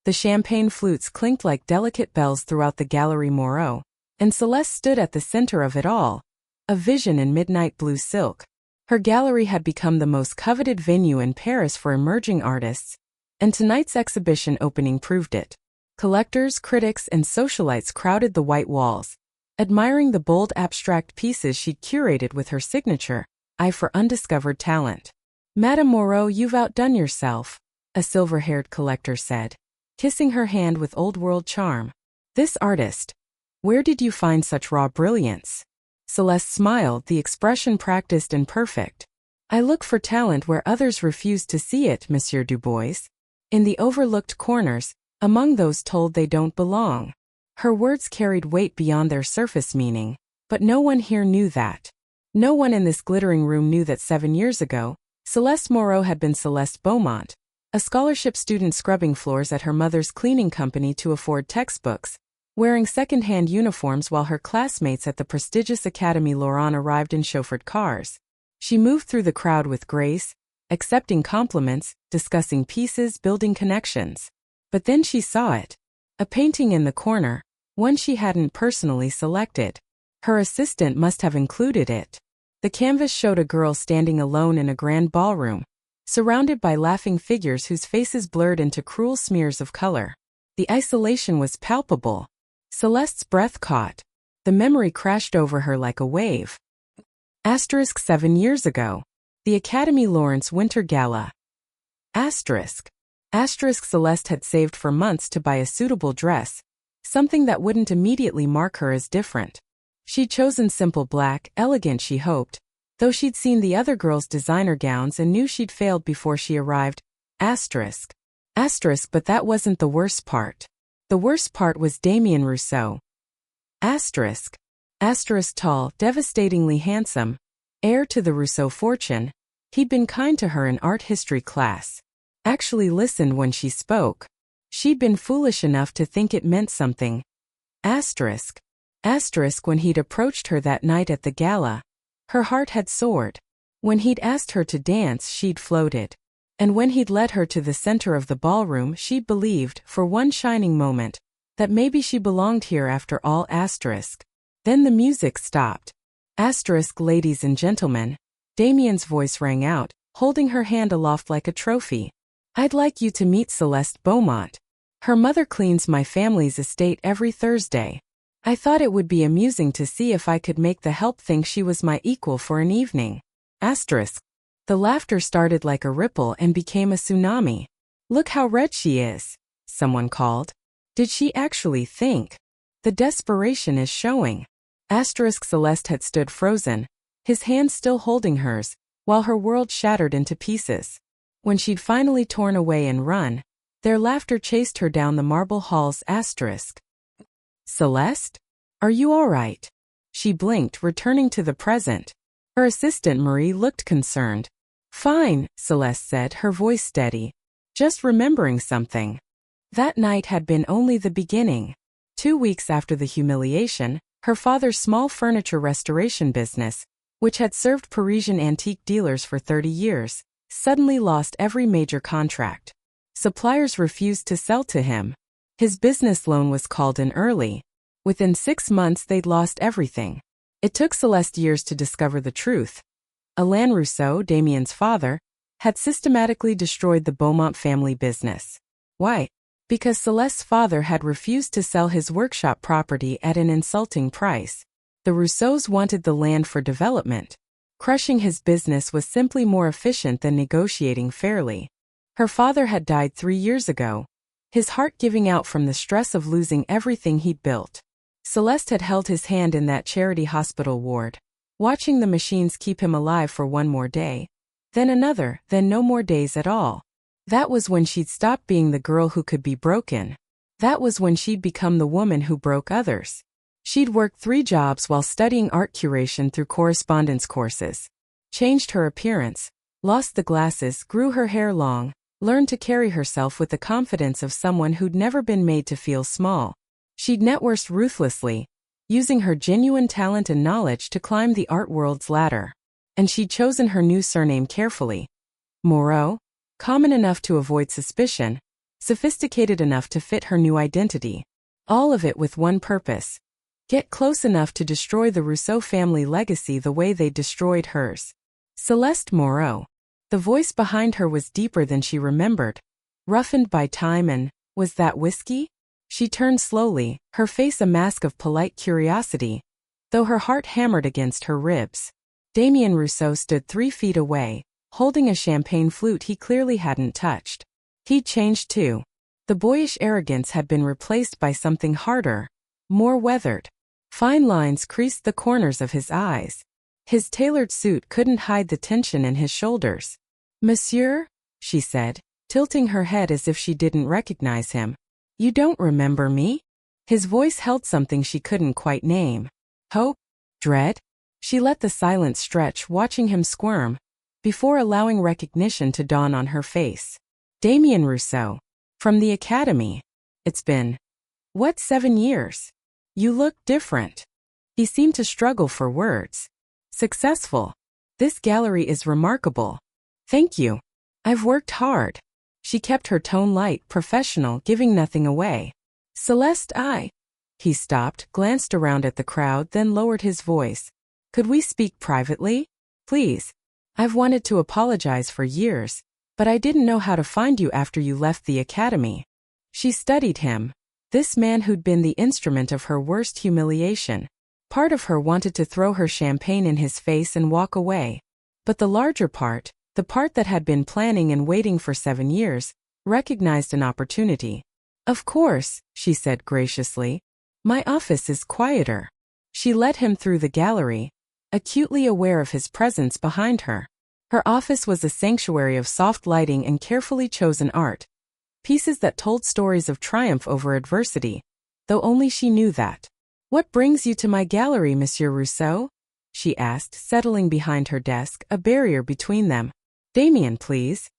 The champagne flutes clinked like delicate bells throughout the gallery Moreau, and Celeste stood at the center of it all, a vision in midnight blue silk. Her gallery had become the most coveted venue in Paris for emerging artists, and tonight's exhibition opening proved it. Collectors, critics, and socialites crowded the white walls, admiring the bold abstract pieces she'd curated with her signature eye for undiscovered talent. "Madame Moreau, you've outdone yourself," a silver-haired collector said, kissing her hand with old-world charm. "This artist, where did you find such raw brilliance?" Celeste smiled, the expression practiced and perfect. "I look for talent where others refuse to see it, Monsieur Dubois. In the overlooked corners, among those told they don't belong." Her words carried weight beyond their surface meaning, but no one here knew that. No one in this glittering room knew that 7 years ago, Celeste Moreau had been Celeste Beaumont, a scholarship student scrubbing floors at her mother's cleaning company to afford textbooks, wearing second-hand uniforms while her classmates at the prestigious Academy Laurent arrived in chauffeured cars. She moved through the crowd with grace, accepting compliments, discussing pieces, building connections. But then she saw it. A painting in the corner, one she hadn't personally selected. Her assistant must have included it. The canvas showed a girl standing alone in a grand ballroom, surrounded by laughing figures whose faces blurred into cruel smears of color. The isolation was palpable. Celeste's breath caught. The memory crashed over her like a wave. 7 years ago. The Academy Lawrence Winter Gala. Celeste had saved for months to buy a suitable dress, something that wouldn't immediately mark her as different. She'd chosen simple black, elegant she hoped, though she'd seen the other girls' designer gowns and knew she'd failed before she arrived. But that wasn't the worst part. The worst part was Damien Rousseau. Tall, devastatingly handsome, heir to the Rousseau fortune, he'd been kind to her in art history class. Actually listened when she spoke. She'd been foolish enough to think it meant something. When he'd approached her that night at the gala, her heart had soared. When he'd asked her to dance, she'd floated. And when he'd led her to the center of the ballroom, she'd believed, for one shining moment, that maybe she belonged here after all. Then the music stopped. Ladies and gentlemen, Damien's voice rang out, holding her hand aloft like a trophy. "I'd like you to meet Celeste Beaumont. Her mother cleans my family's estate every Thursday. I thought it would be amusing to see if I could make the help think she was my equal for an evening." The laughter started like a ripple and became a tsunami. "Look how red she is," someone called. Did she actually think? The desperation is showing. Celeste had stood frozen, his hand still holding hers, while her world shattered into pieces. When she'd finally torn away and run, their laughter chased her down the marble halls. "Celeste? Are you all right?" She blinked, returning to the present. Her assistant Marie looked concerned. "Fine," Celeste said, her voice steady. "Just remembering something." That night had been only the beginning. 2 weeks after the humiliation, her father's small furniture restoration business, which had served Parisian antique dealers for 30 years, suddenly lost every major contract. Suppliers refused to sell to him. His business loan was called in early. Within 6 months they'd lost everything. It took Celeste years to discover the truth. Alain Rousseau, Damien's father, had systematically destroyed the Beaumont family business. Why? Because Celeste's father had refused to sell his workshop property at an insulting price. The Rousseaus wanted the land for development. Crushing his business was simply more efficient than negotiating fairly. Her father had died 3 years ago, his heart giving out from the stress of losing everything he'd built. Celeste had held his hand in that charity hospital ward, watching the machines keep him alive for one more day, then another, then no more days at all. That was when she'd stopped being the girl who could be broken. That was when she'd become the woman who broke others. She'd worked 3 jobs while studying art curation through correspondence courses, changed her appearance, lost the glasses, grew her hair long, learned to carry herself with the confidence of someone who'd never been made to feel small. She'd networked ruthlessly, using her genuine talent and knowledge to climb the art world's ladder. And she'd chosen her new surname carefully. Moreau, common enough to avoid suspicion, sophisticated enough to fit her new identity. All of it with one purpose: get close enough to destroy the Rousseau family legacy the way they destroyed hers. Celeste Moreau. The voice behind her was deeper than she remembered, roughened by time and, was that whiskey? She turned slowly, her face a mask of polite curiosity, though her heart hammered against her ribs. Damien Rousseau stood 3 feet away, holding a champagne flute he clearly hadn't touched. He'd changed too. The boyish arrogance had been replaced by something harder, more weathered. Fine lines creased the corners of his eyes. His tailored suit couldn't hide the tension in his shoulders. "Monsieur?" she said, tilting her head as if she didn't recognize him. "You don't remember me?" His voice held something she couldn't quite name. Hope? Dread? She let the silence stretch, watching him squirm, before allowing recognition to dawn on her face. Damien Rousseau. From the academy. It's been, 7 years? You look different. He seemed to struggle for words. Successful. This gallery is remarkable. Thank you. I've worked hard. She kept her tone light, professional, giving nothing away. Celeste, He stopped, glanced around at the crowd, then lowered his voice. Could we speak privately? Please. I've wanted to apologize for years, but I didn't know how to find you after you left the academy. She studied him. This man who'd been the instrument of her worst humiliation. Part of her wanted to throw her champagne in his face and walk away. But the larger part, the part that had been planning and waiting for 7 years, recognized an opportunity. Of course, she said graciously. My office is quieter. She led him through the gallery, acutely aware of his presence behind her. Her office was a sanctuary of soft lighting and carefully chosen art. Pieces that told stories of triumph over adversity, though only she knew that. What brings you to my gallery, Monsieur Rousseau? She asked, settling behind her desk, a barrier between them. Damien, please.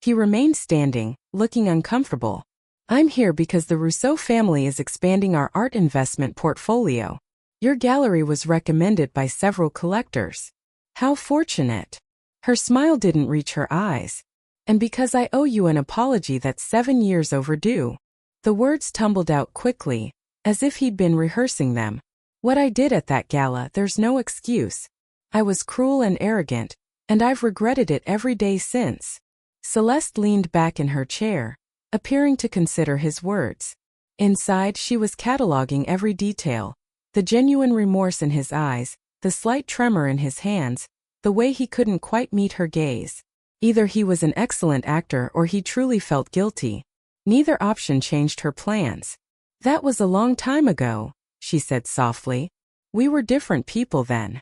He remained standing, looking uncomfortable. I'm here because the Rousseau family is expanding our art investment portfolio. Your gallery was recommended by several collectors. How fortunate. Her smile didn't reach her eyes. And because I owe you an apology that's 7 years overdue. The words tumbled out quickly, as if he'd been rehearsing them. What I did at that gala, there's no excuse. I was cruel and arrogant, and I've regretted it every day since. Celeste leaned back in her chair, appearing to consider his words. Inside, she was cataloging every detail. The genuine remorse in his eyes, the slight tremor in his hands, the way he couldn't quite meet her gaze. Either he was an excellent actor or he truly felt guilty. Neither option changed her plans. That was a long time ago, she said softly. We were different people then.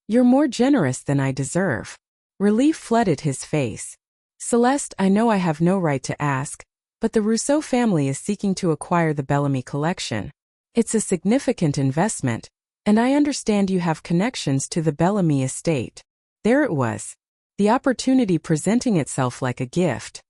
You're more generous than I deserve. Relief flooded his face. Celeste, I know I have no right to ask, but the Rousseau family is seeking to acquire the Bellamy collection. It's a significant investment, and I understand you have connections to the Bellamy estate. There it was. The opportunity presenting itself like a gift.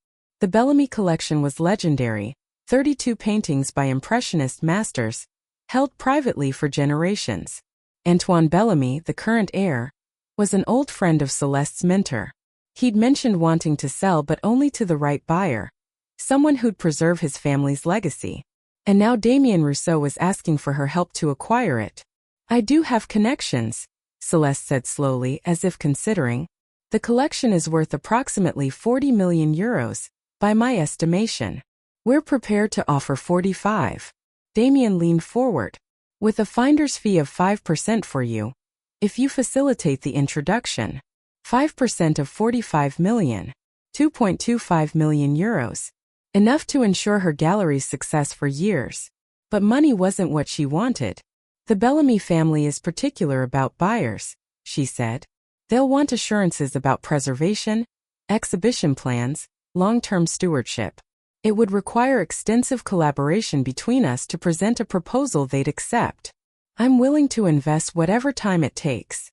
The Bellamy collection was legendary, 32 paintings by Impressionist masters, held privately for generations. Antoine Bellamy, the current heir, was an old friend of Celeste's mentor. He'd mentioned wanting to sell but only to the right buyer, someone who'd preserve his family's legacy. And now Damien Rousseau was asking for her help to acquire it. I do have connections, Celeste said slowly, as if considering. The collection is worth approximately 40 million euros, by my estimation. We're prepared to offer 45. Damien leaned forward. With a finder's fee of 5% for you. If you facilitate the introduction. 5% of 45 million. 2.25 million euros. Enough to ensure her gallery's success for years. But money wasn't what she wanted. The Bellamy family is particular about buyers, she said. They'll want assurances about preservation, exhibition plans, long-term stewardship. It would require extensive collaboration between us to present a proposal they'd accept. I'm willing to invest whatever time it takes.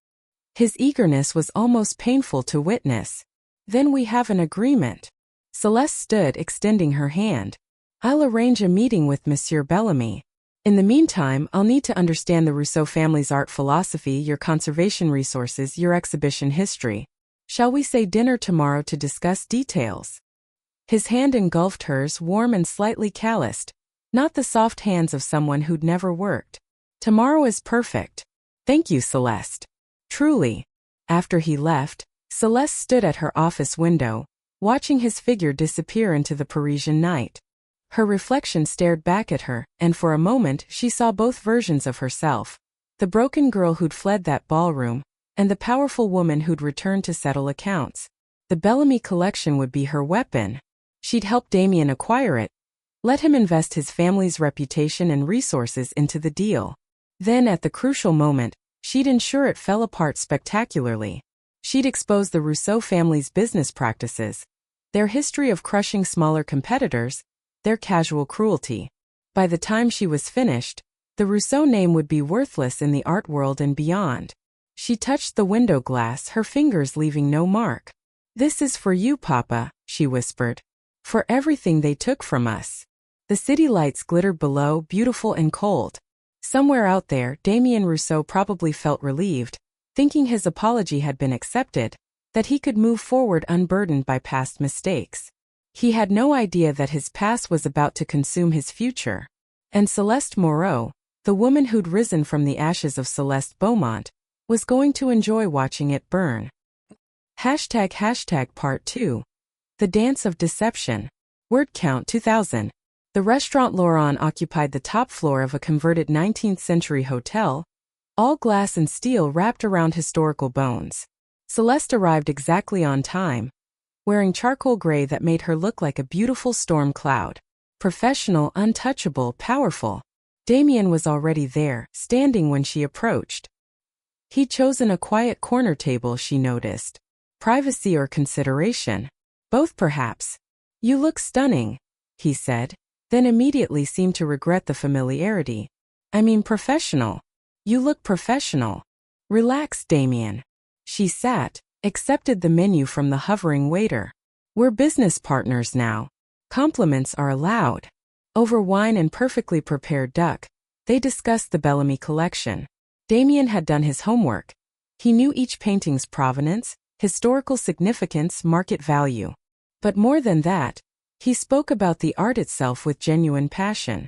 His eagerness was almost painful to witness. Then we have an agreement. Celeste stood, extending her hand. I'll arrange a meeting with Monsieur Bellamy. In the meantime, I'll need to understand the Rousseau family's art philosophy, your conservation resources, your exhibition history. Shall we say dinner tomorrow to discuss details? His hand engulfed hers, warm and slightly calloused, not the soft hands of someone who'd never worked. Tomorrow is perfect. Thank you, Celeste. Truly. After he left, Celeste stood at her office window, watching his figure disappear into the Parisian night. Her reflection stared back at her, and for a moment she saw both versions of herself. The broken girl who'd fled that ballroom, and the powerful woman who'd returned to settle accounts. The Bellamy collection would be her weapon. She'd help Damien acquire it, let him invest his family's reputation and resources into the deal. Then, at the crucial moment, she'd ensure it fell apart spectacularly. She'd expose the Rousseau family's business practices, their history of crushing smaller competitors, their casual cruelty. By the time she was finished, the Rousseau name would be worthless in the art world and beyond. She touched the window glass, her fingers leaving no mark. "This is for you, Papa," she whispered. "For everything they took from us." The city lights glittered below, beautiful and cold. Somewhere out there, Damien Rousseau probably felt relieved, thinking his apology had been accepted, that he could move forward unburdened by past mistakes. He had no idea that his past was about to consume his future. And Celeste Moreau, the woman who'd risen from the ashes of Celeste Beaumont, was going to enjoy watching it burn. Part 2. The Dance of Deception. Word count 2000. The restaurant Laurent occupied the top floor of a converted 19th century hotel, all glass and steel wrapped around historical bones. Celeste arrived exactly on time, wearing charcoal gray that made her look like a beautiful storm cloud. Professional, untouchable, powerful. Damien was already there, standing when she approached. He'd chosen a quiet corner table, she noticed. Privacy or consideration? Both, perhaps. "You look stunning," he said, then immediately seemed to regret the familiarity. "I mean professional. You look professional." "Relax, Damien." She sat, accepted the menu from the hovering waiter. "We're business partners now. Compliments are allowed." Over wine and perfectly prepared duck, they discussed the Bellamy collection. Damien had done his homework. He knew each painting's provenance, historical significance, market value. But more than that, he spoke about the art itself with genuine passion.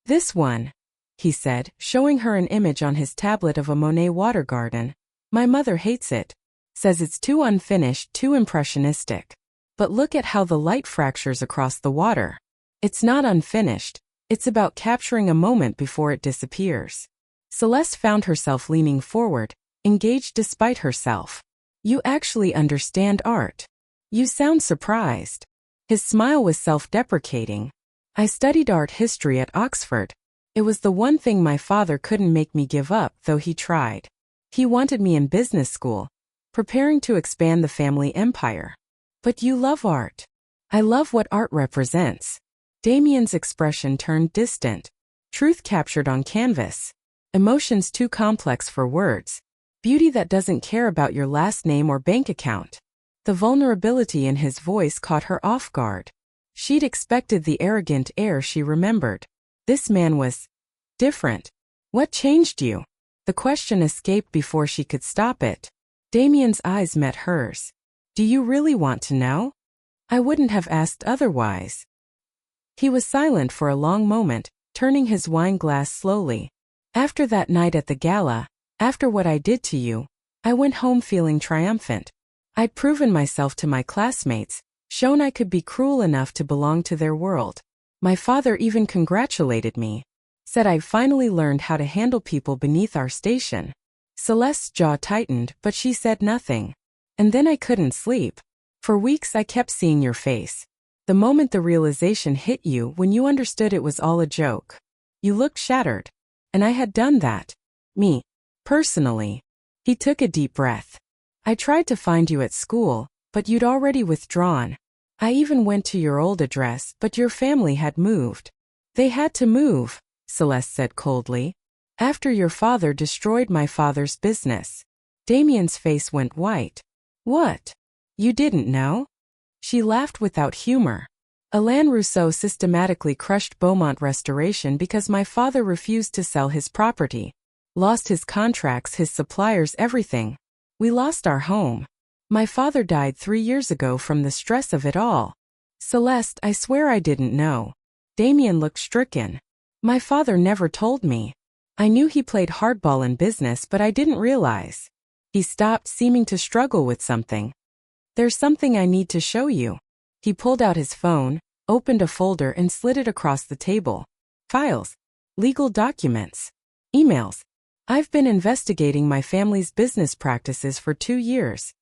"This one," he said, showing her an image on his tablet of a Monet water garden. "My mother hates it. Says it's too unfinished, too impressionistic. But look at how the light fractures across the water. It's not unfinished. It's about capturing a moment before it disappears." Celeste found herself leaning forward, engaged despite herself. "You actually understand art. You sound surprised." His smile was self-deprecating. "I studied art history at Oxford. It was the one thing my father couldn't make me give up, though he tried. He wanted me in business school, preparing to expand the family empire." "But you love art." "I love what art represents." Damien's expression turned distant. Truth captured on canvas. Emotions too complex for words. Beauty that doesn't care about your last name or bank account. The vulnerability in his voice caught her off guard. She'd expected the arrogant air she remembered. This man was different. "What changed you?" The question escaped before she could stop it. Damien's eyes met hers. "Do you really want to know?" "I wouldn't have asked otherwise." He was silent for a long moment, turning his wine glass slowly. "After that night at the gala, after what I did to you, I went home feeling triumphant. I'd proven myself to my classmates, shown I could be cruel enough to belong to their world. My father even congratulated me. Said I'd finally learned how to handle people beneath our station." Celeste's jaw tightened, but she said nothing. "And then I couldn't sleep. For weeks I kept seeing your face. The moment the realization hit you, when you understood it was all a joke. You looked shattered. And I had done that. Me. Personally." He took a deep breath. "I tried to find you at school, but you'd already withdrawn. I even went to your old address, but your family had moved." "They had to move," Celeste said coldly. "After your father destroyed my father's business." Damien's face went white. "What? You didn't know?" She laughed without humor. "Alain Rousseau systematically crushed Beaumont Restoration because my father refused to sell his property. Lost his contracts, his suppliers, everything. We lost our home. My father died 3 years ago from the stress of it all." Celeste, I swear I didn't know. Damien looked stricken. My father never told me. I knew he played hardball in business, but I didn't realize. He stopped, seeming to struggle with something. There's something I need to show you. He pulled out his phone, opened a folder and slid it across the table. Files. Legal documents. Emails. I've been investigating my family's business practices for 2 years,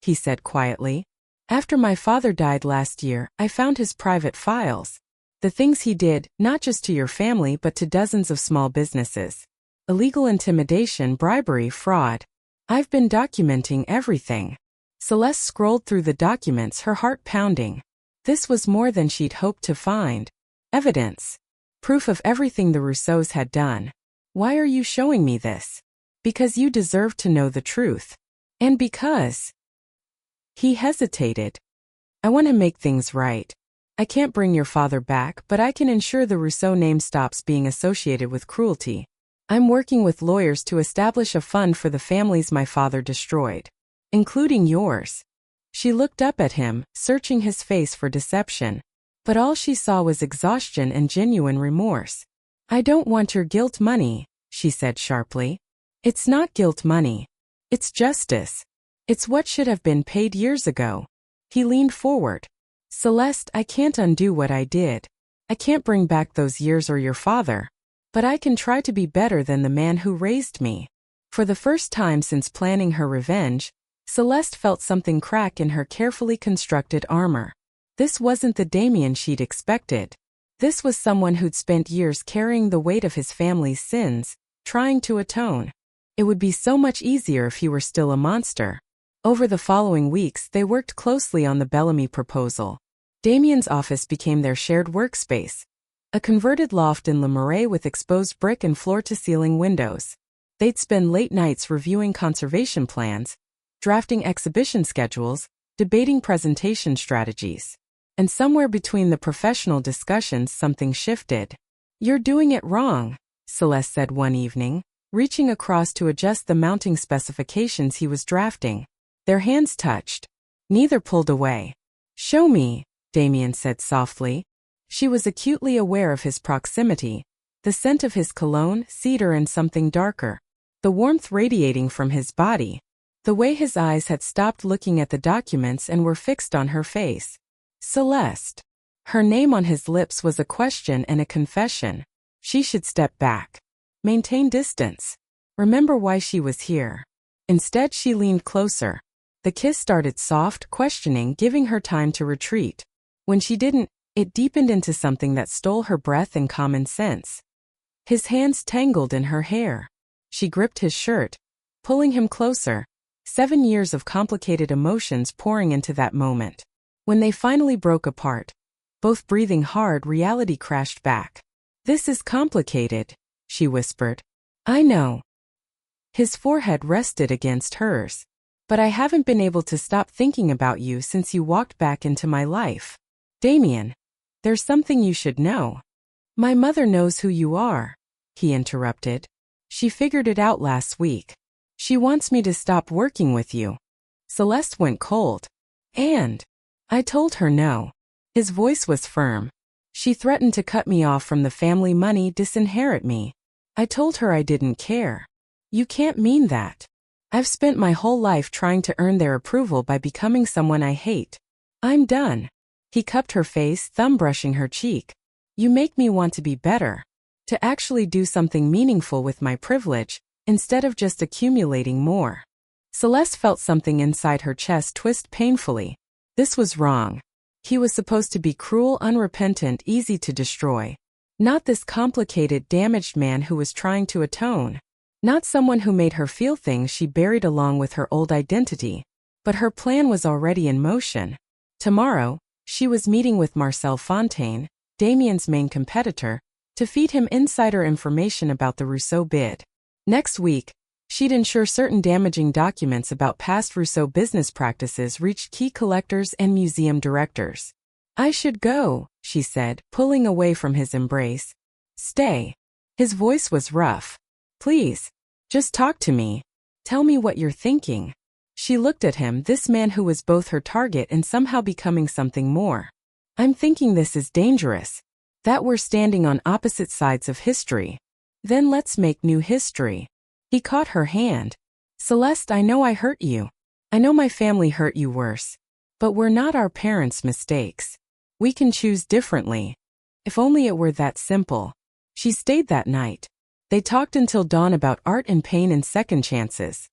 he said quietly. After my father died last year, I found his private files. The things he did, not just to your family but to dozens of small businesses. Illegal intimidation, bribery, fraud. I've been documenting everything. Celeste scrolled through the documents, her heart pounding. This was more than she'd hoped to find. Evidence. Proof of everything the Rousseaus had done. Why are you showing me this? Because you deserve to know the truth. And because... He hesitated. I want to make things right. I can't bring your father back, but I can ensure the Rousseau name stops being associated with cruelty. I'm working with lawyers to establish a fund for the families my father destroyed. Including yours. She looked up at him, searching his face for deception. But all she saw was exhaustion and genuine remorse. I don't want your guilt money, she said sharply. It's not guilt money. It's justice. It's what should have been paid years ago. He leaned forward. Celeste, I can't undo what I did. I can't bring back those years or your father. But I can try to be better than the man who raised me. For the first time since planning her revenge, Celeste felt something crack in her carefully constructed armor. This wasn't the Damien she'd expected. This was someone who'd spent years carrying the weight of his family's sins, trying to atone. It would be so much easier if he were still a monster. Over the following weeks, they worked closely on the Bellamy proposal. Damien's office became their shared workspace. A converted loft in Le Marais with exposed brick and floor-to-ceiling windows. They'd spend late nights reviewing conservation plans, drafting exhibition schedules, debating presentation strategies. And somewhere between the professional discussions something shifted. You're doing it wrong, Celeste said one evening, reaching across to adjust the mounting specifications he was drafting. Their hands touched. Neither pulled away. Show me, Damien said softly. She was acutely aware of his proximity, the scent of his cologne, cedar and something darker. The warmth radiating from his body. The way his eyes had stopped looking at the documents and were fixed on her face. Celeste. Her name on his lips was a question and a confession. She should step back. Maintain distance. Remember why she was here. Instead she leaned closer. The kiss started soft, questioning, giving her time to retreat. When she didn't, it deepened into something that stole her breath and common sense. His hands tangled in her hair. She gripped his shirt, pulling him closer. 7 years of complicated emotions pouring into that moment. When they finally broke apart, both breathing hard, reality crashed back. This is complicated, she whispered. I know. His forehead rested against hers. But I haven't been able to stop thinking about you since you walked back into my life. Damien, there's something you should know. My mother knows who you are, he interrupted. She figured it out last week. She wants me to stop working with you. Celeste went cold. And I told her no. His voice was firm. She threatened to cut me off from the family money, disinherit me. I told her I didn't care. You can't mean that. I've spent my whole life trying to earn their approval by becoming someone I hate. I'm done. He cupped her face, thumb brushing her cheek. You make me want to be better. To actually do something meaningful with my privilege, instead of just accumulating more. Celeste felt something inside her chest twist painfully. This was wrong. He was supposed to be cruel, unrepentant, easy to destroy. Not this complicated, damaged man who was trying to atone. Not someone who made her feel things she buried along with her old identity. But her plan was already in motion. Tomorrow, she was meeting with Marcel Fontaine, Damien's main competitor, to feed him insider information about the Rousseau bid. Next week, she'd ensure certain damaging documents about past Rousseau business practices reached key collectors and museum directors. I should go, she said, pulling away from his embrace. Stay. His voice was rough. Please. Just talk to me. Tell me what you're thinking. She looked at him, this man who was both her target and somehow becoming something more. I'm thinking this is dangerous. That we're standing on opposite sides of history. Then let's make new history. He caught her hand. Celeste, I know I hurt you. I know my family hurt you worse. But we're not our parents' mistakes. We can choose differently. If only it were that simple. She stayed that night. They talked until dawn about art and pain and second chances.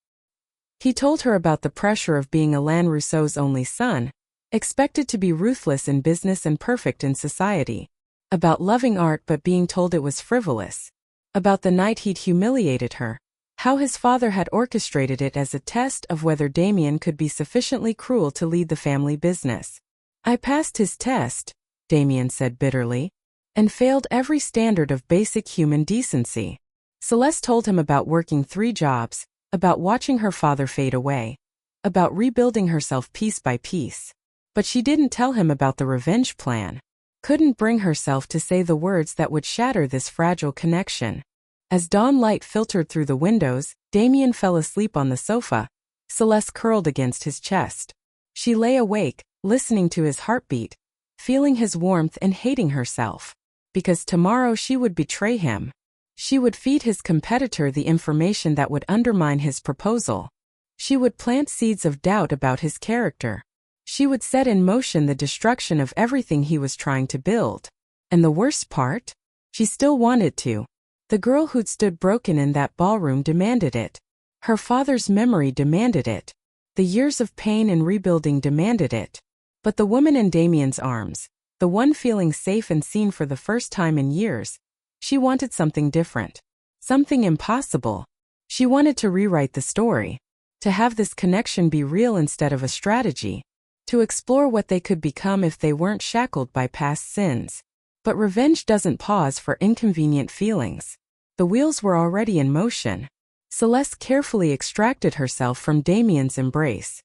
He told her about the pressure of being Alain Rousseau's only son, expected to be ruthless in business and perfect in society. About loving art but being told it was frivolous. About the night he'd humiliated her. How his father had orchestrated it as a test of whether Damien could be sufficiently cruel to lead the family business. I passed his test, Damien said bitterly, and failed every standard of basic human decency. Celeste told him about working 3 jobs, about watching her father fade away, about rebuilding herself piece by piece. But she didn't tell him about the revenge plan. Couldn't bring herself to say the words that would shatter this fragile connection. As dawn light filtered through the windows, Damien fell asleep on the sofa, Celeste curled against his chest. She lay awake, listening to his heartbeat, feeling his warmth and hating herself. Because tomorrow she would betray him. She would feed his competitor the information that would undermine his proposal. She would plant seeds of doubt about his character. She would set in motion the destruction of everything he was trying to build. And the worst part? She still wanted to. The girl who'd stood broken in that ballroom demanded it. Her father's memory demanded it. The years of pain and rebuilding demanded it. But the woman in Damien's arms, the one feeling safe and seen for the first time in years, she wanted something different. Something impossible. She wanted to rewrite the story. To have this connection be real instead of a strategy. To explore what they could become if they weren't shackled by past sins. But revenge doesn't pause for inconvenient feelings. The wheels were already in motion. Celeste carefully extracted herself from Damien's embrace.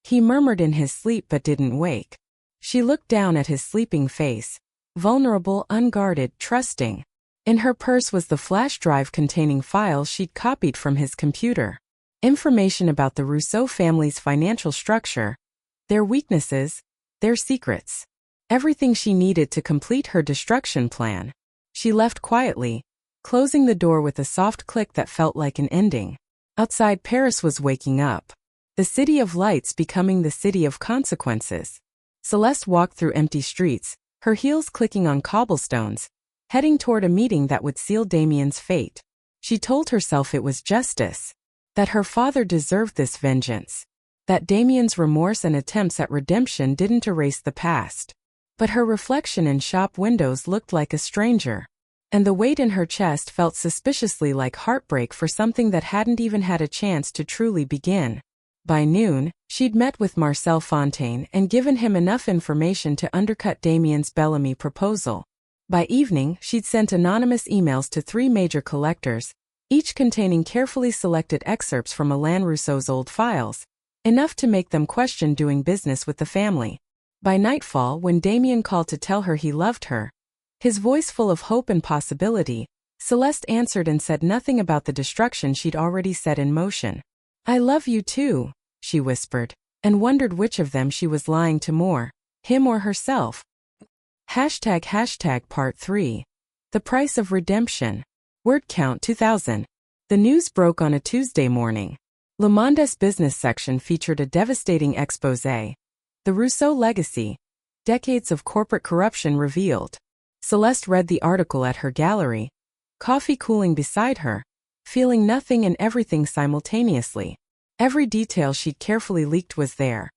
He murmured in his sleep but didn't wake. She looked down at his sleeping face, vulnerable, unguarded, trusting. In her purse was the flash drive containing files she'd copied from his computer. Information about the Rousseau family's financial structure, their weaknesses, their secrets. Everything she needed to complete her destruction plan. She left quietly, closing the door with a soft click that felt like an ending. Outside, Paris was waking up. The city of lights becoming the city of consequences. Celeste walked through empty streets, her heels clicking on cobblestones, heading toward a meeting that would seal Damien's fate. She told herself it was justice. That her father deserved this vengeance. That Damien's remorse and attempts at redemption didn't erase the past. But her reflection in shop windows looked like a stranger. And the weight in her chest felt suspiciously like heartbreak for something that hadn't even had a chance to truly begin. By noon, she'd met with Marcel Fontaine and given him enough information to undercut Damien's Bellamy proposal. By evening, she'd sent anonymous emails to 3 major collectors, each containing carefully selected excerpts from Alain Rousseau's old files, enough to make them question doing business with the family. By nightfall, when Damien called to tell her he loved her, his voice full of hope and possibility, Celeste answered and said nothing about the destruction she'd already set in motion. I love you too, she whispered, and wondered which of them she was lying to more, him or herself. Part 3. The Price of Redemption. Word count 2000. The news broke on a Tuesday morning. Le Monde's business section featured a devastating exposé. The Rousseau legacy. Decades of corporate corruption revealed. Celeste read the article at her gallery, coffee cooling beside her, feeling nothing and everything simultaneously. Every detail she'd carefully leaked was there.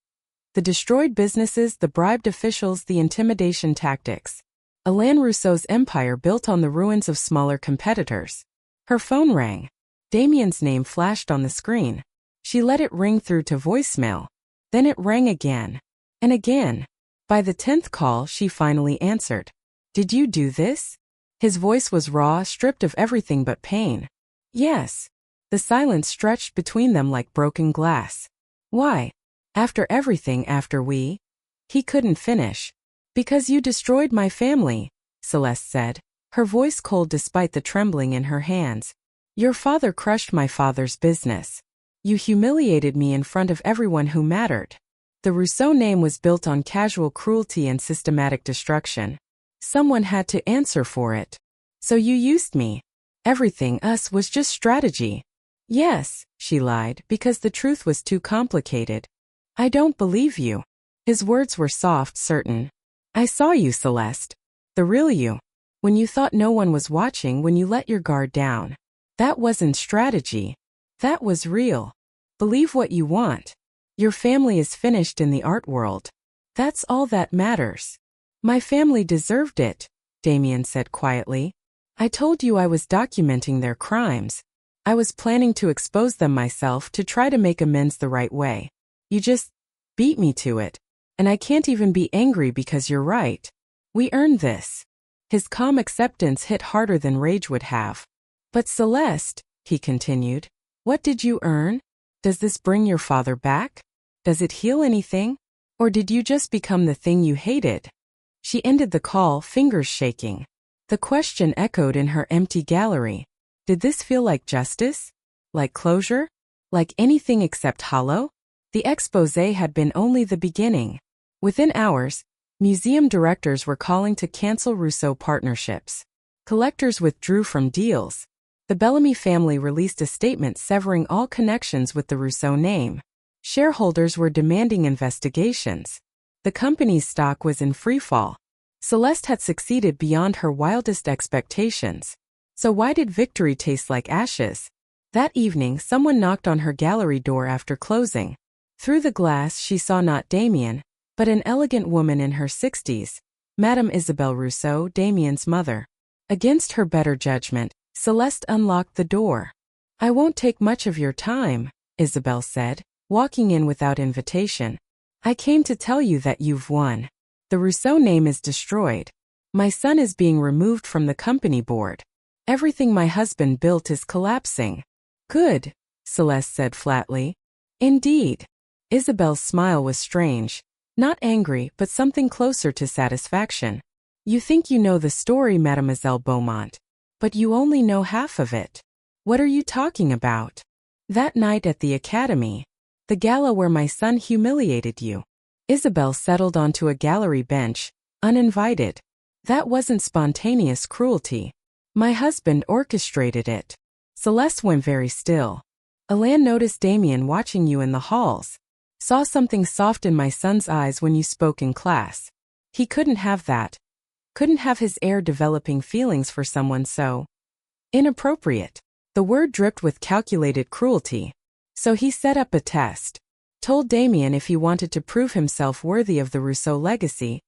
The destroyed businesses, the bribed officials, the intimidation tactics. Alain Rousseau's empire built on the ruins of smaller competitors. Her phone rang. Damien's name flashed on the screen. She let it ring through to voicemail. Then it rang again. And again. By the 10th call, she finally answered. Did you do this? His voice was raw, stripped of everything but pain. Yes. The silence stretched between them like broken glass. Why? After everything, after we? He couldn't finish. Because you destroyed my family, Celeste said, her voice cold despite the trembling in her hands. Your father crushed my father's business. You humiliated me in front of everyone who mattered. The Rousseau name was built on casual cruelty and systematic destruction. Someone had to answer for it. So you used me. Everything us was just strategy. Yes, she lied, because the truth was too complicated. I don't believe you. His words were soft, certain. I saw you, Celeste. The real you. When you thought no one was watching, when you let your guard down. That wasn't strategy. That was real. Believe what you want. Your family is finished in the art world. That's all that matters. My family deserved it, Damien said quietly. I told you I was documenting their crimes. I was planning to expose them myself to try to make amends the right way. You just beat me to it. And I can't even be angry because you're right. We earned this. His calm acceptance hit harder than rage would have. But Celeste, he continued, what did you earn? Does this bring your father back? Does it heal anything? Or did you just become the thing you hated? She ended the call, fingers shaking. The question echoed in her empty gallery. Did this feel like justice? Like closure? Like anything except hollow? The exposé had been only the beginning. Within hours, museum directors were calling to cancel Rousseau partnerships. Collectors withdrew from deals. The Bellamy family released a statement severing all connections with the Rousseau name. Shareholders were demanding investigations. The company's stock was in freefall. Celeste had succeeded beyond her wildest expectations. So why did victory taste like ashes? That evening, someone knocked on her gallery door after closing. Through the glass, she saw not Damien, but an elegant woman in her 60s, Madame Isabelle Rousseau, Damien's mother. Against her better judgment, Celeste unlocked the door. I won't take much of your time, Isabelle said, walking in without invitation. I came to tell you that you've won. The Rousseau name is destroyed. My son is being removed from the company board. Everything my husband built is collapsing. Good, Celeste said flatly. Indeed. Isabelle's smile was strange. Not angry, but something closer to satisfaction. You think you know the story, Mademoiselle Beaumont. But you only know half of it. What are you talking about? That night at the academy. The gala where my son humiliated you. Isabelle settled onto a gallery bench, uninvited. That wasn't spontaneous cruelty. My husband orchestrated it. Celeste went very still. Alain noticed Damien watching you in the halls. Saw something soft in my son's eyes when you spoke in class. He couldn't have that. Couldn't have his heir developing feelings for someone so inappropriate. The word dripped with calculated cruelty. So he set up a test. Told Damien if he wanted to prove himself worthy of the Rousseau legacy,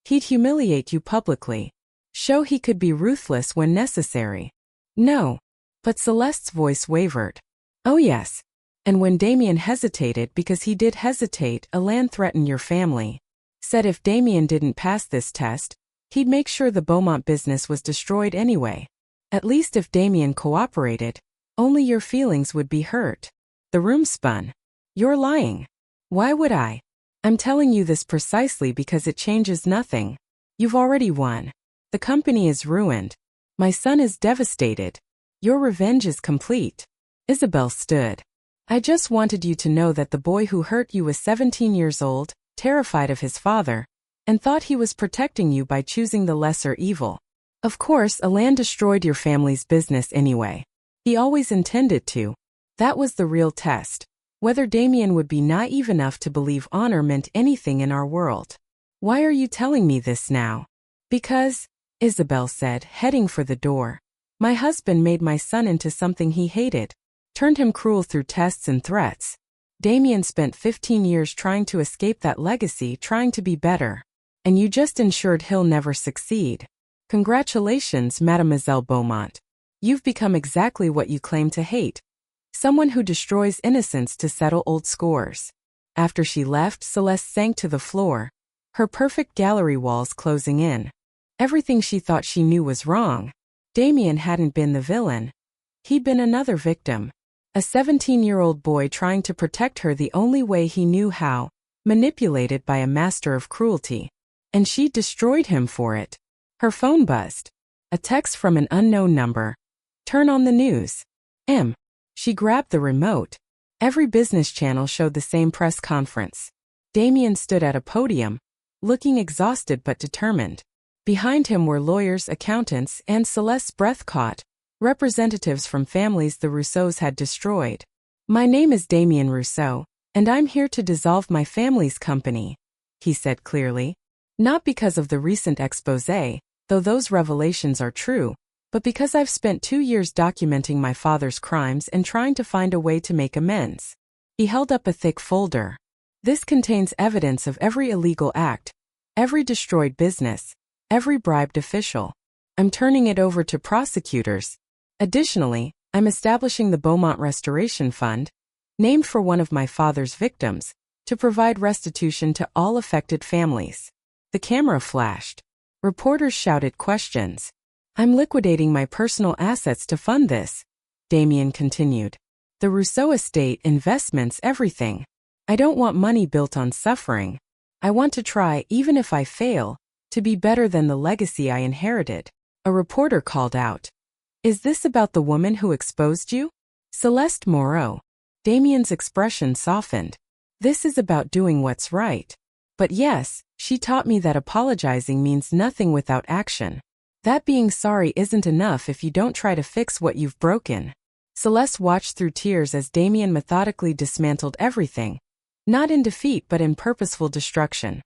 he'd humiliate you publicly. Show he could be ruthless when necessary. No. But Celeste's voice wavered. Oh yes. And when Damien hesitated, because he did hesitate, Alain threatened your family. Said if Damien didn't pass this test, he'd make sure the Beaumont business was destroyed anyway. At least if Damien cooperated, only your feelings would be hurt. The room spun. You're lying. Why would I? I'm telling you this precisely because it changes nothing. You've already won. The company is ruined. My son is devastated. Your revenge is complete. Isabelle stood. I just wanted you to know that the boy who hurt you was 17 years old, terrified of his father, and thought he was protecting you by choosing the lesser evil. Of course, Alain destroyed your family's business anyway. He always intended to. That was the real test. Whether Damien would be naive enough to believe honor meant anything in our world. Why are you telling me this now? Because, Isabelle said, heading for the door. My husband made my son into something he hated. Turned him cruel through tests and threats. Damien spent 15 years trying to escape that legacy, trying to be better. And you just ensured he'll never succeed. Congratulations, Mademoiselle Beaumont. You've become exactly what you claim to hate. Someone who destroys innocence to settle old scores. After she left, Celeste sank to the floor, her perfect gallery walls closing in. Everything she thought she knew was wrong. Damien hadn't been the villain. He'd been another victim. A 17-year-old boy trying to protect her the only way he knew how, manipulated by a master of cruelty. And she destroyed him for it. Her phone buzzed. A text from an unknown number. Turn on the news. She grabbed the remote. Every business channel showed the same press conference. Damien stood at a podium, looking exhausted but determined. Behind him were lawyers, accountants, and Celeste's breath caught, representatives from families the Rousseaus had destroyed. "My name is Damien Rousseau, and I'm here to dissolve my family's company," he said clearly. "Not because of the recent exposé, though those revelations are true, but because I've spent 2 years documenting my father's crimes and trying to find a way to make amends." He held up a thick folder. "This contains evidence of every illegal act, every destroyed business, every bribed official. I'm turning it over to prosecutors. Additionally, I'm establishing the Beaumont Restoration Fund, named for one of my father's victims, to provide restitution to all affected families." The camera flashed. Reporters shouted questions. "I'm liquidating my personal assets to fund this," Damien continued. "The Rousseau estate, investments, everything. I don't want money built on suffering. I want to try, even if I fail, to be better than the legacy I inherited." A reporter called out, "Is this about the woman who exposed you?" "Celeste Moreau." Damien's expression softened. "This is about doing what's right. But yes, she taught me that apologizing means nothing without action. That being sorry isn't enough if you don't try to fix what you've broken." Celeste watched through tears as Damien methodically dismantled everything, not in defeat but in purposeful destruction.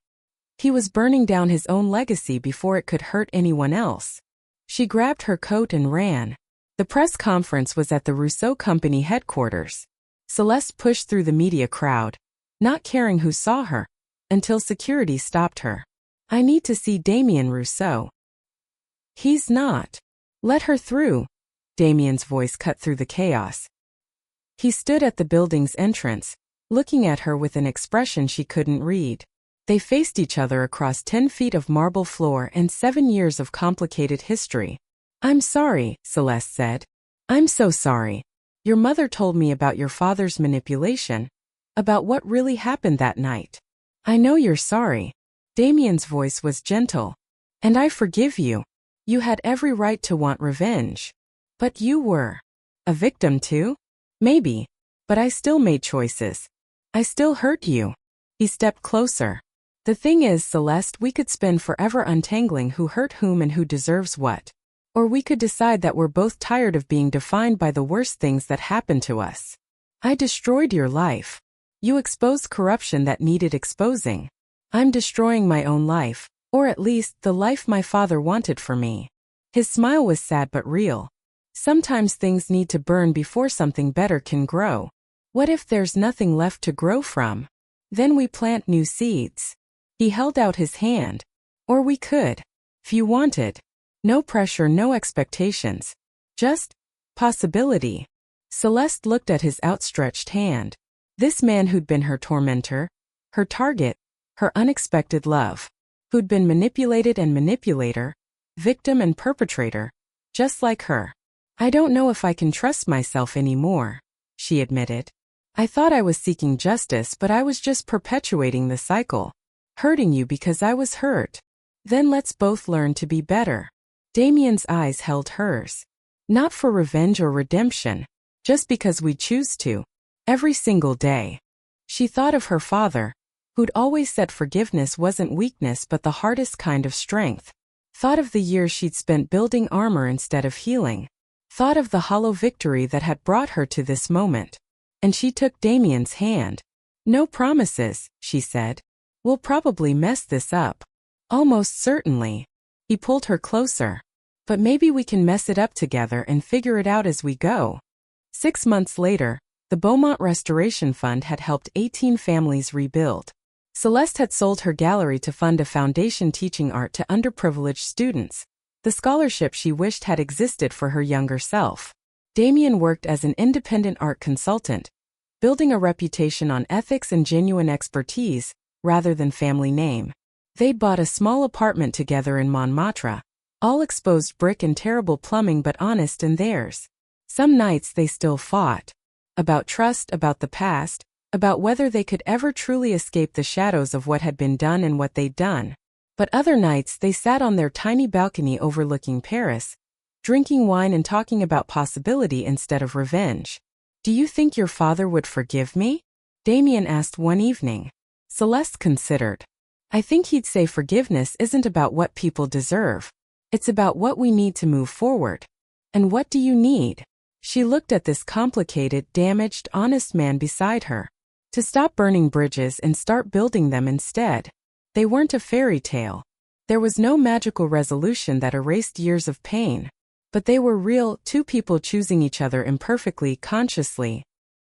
He was burning down his own legacy before it could hurt anyone else. She grabbed her coat and ran. The press conference was at the Rousseau Company headquarters. Celeste pushed through the media crowd, not caring who saw her, until security stopped her. "I need to see Damien Rousseau." "He's not." "Let her through." Damien's voice cut through the chaos. He stood at the building's entrance, looking at her with an expression she couldn't read. They faced each other across 10 feet of marble floor and 7 years of complicated history. "I'm sorry," Celeste said. "I'm so sorry. Your mother told me about your father's manipulation, about what really happened that night. I know you're sorry." Damien's voice was gentle. "And I forgive you. You had every right to want revenge. But you were a victim too? Maybe. But I still made choices. I still hurt you." He stepped closer. "The thing is, Celeste, we could spend forever untangling who hurt whom and who deserves what. Or we could decide that we're both tired of being defined by the worst things that happened to us. I destroyed your life. You exposed corruption that needed exposing. I'm destroying my own life, or at least the life my father wanted for me." His smile was sad but real. "Sometimes things need to burn before something better can grow. What if there's nothing left to grow from? Then we plant new seeds." He held out his hand. "Or we could. If you wanted. No pressure, no expectations. Just possibility." Celeste looked at his outstretched hand. This man who'd been her tormentor, her target, her unexpected love. Who'd been manipulated and manipulator, victim and perpetrator, just like her. "I don't know if I can trust myself anymore," she admitted. "I thought I was seeking justice, but I was just perpetuating the cycle. Hurting you because I was hurt. Then let's both learn to be better." Damien's eyes held hers. "Not for revenge or redemption, just because we choose to. Every single day." She thought of her father, who'd always said forgiveness wasn't weakness but the hardest kind of strength. Thought of the years she'd spent building armor instead of healing. Thought of the hollow victory that had brought her to this moment. And she took Damien's hand. "No promises," she said. "We'll probably mess this up." "Almost certainly." He pulled her closer. "But maybe we can mess it up together and figure it out as we go." 6 months later, the Beaumont Restoration Fund had helped 18 families rebuild. Celeste had sold her gallery to fund a foundation teaching art to underprivileged students, the scholarship she wished had existed for her younger self. Damien worked as an independent art consultant, building a reputation on ethics and genuine expertise, rather than family name. They'd bought a small apartment together in Montmartre, all exposed brick and terrible plumbing but honest in theirs. Some nights they still fought. About trust, about the past, about whether they could ever truly escape the shadows of what had been done and what they'd done. But other nights they sat on their tiny balcony overlooking Paris, drinking wine and talking about possibility instead of revenge. "Do you think your father would forgive me?" Damien asked one evening. Celeste considered. I think he'd say forgiveness isn't about what people deserve. It's about what we need to move forward. And what do you need? She looked at this complicated, damaged, honest man beside her. To stop burning bridges and start building them instead. They weren't a fairy tale. There was no magical resolution that erased years of pain. But they were real, two people choosing each other imperfectly, consciously,